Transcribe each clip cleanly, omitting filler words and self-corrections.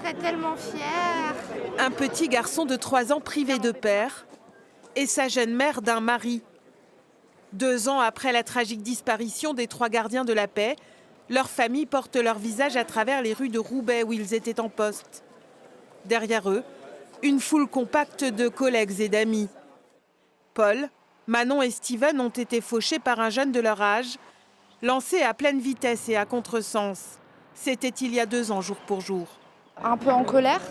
serais tellement fière. Un petit garçon de 3 ans privé de père et sa jeune mère d'un mari. 2 ans après la tragique disparition des 3 gardiens de la paix, leurs familles portent leur visage à travers les rues de Roubaix où ils étaient en poste. Derrière eux, une foule compacte de collègues et d'amis. Paul, Manon et Steven ont été fauchés par un jeune de leur âge, lancé à pleine vitesse et à contresens. C'était il y a 2 ans, jour pour jour. Un peu en colère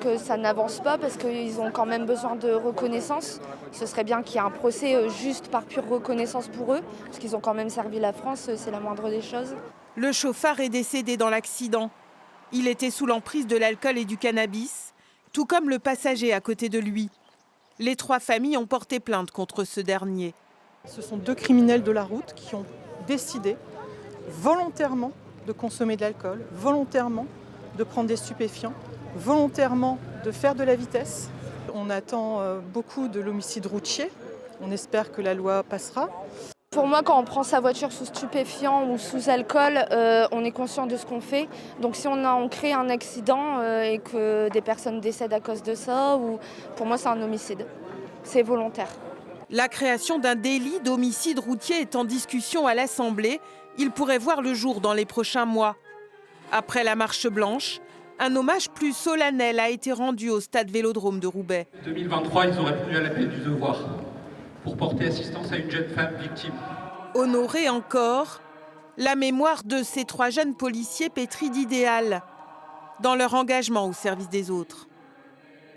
que ça n'avance pas parce qu'ils ont quand même besoin de reconnaissance. Ce serait bien qu'il y ait un procès juste par pure reconnaissance pour eux, parce qu'ils ont quand même servi la France, c'est la moindre des choses. Le chauffard est décédé dans l'accident. Il était sous l'emprise de l'alcool et du cannabis, tout comme le passager à côté de lui. Les 3 familles ont porté plainte contre ce dernier. Ce sont 2 criminels de la route qui ont décidé volontairement de consommer de l'alcool, volontairement de prendre des stupéfiants, volontairement de faire de la vitesse. On attend beaucoup de l'homicide routier. On espère que la loi passera. Pour moi, quand on prend sa voiture sous stupéfiant ou sous alcool, on est conscient de ce qu'on fait. Donc si on crée un accident et que des personnes décèdent à cause de ça, pour moi c'est un homicide. C'est volontaire. La création d'un délit d'homicide routier est en discussion à l'Assemblée. Il pourrait voir le jour dans les prochains mois. Après la marche blanche, un hommage plus solennel a été rendu au stade Vélodrome de Roubaix. En 2023, ils ont répondu à l'appel du devoir pour porter assistance à une jeune femme victime. Honorer encore la mémoire de ces 3 jeunes policiers pétris d'idéal dans leur engagement au service des autres.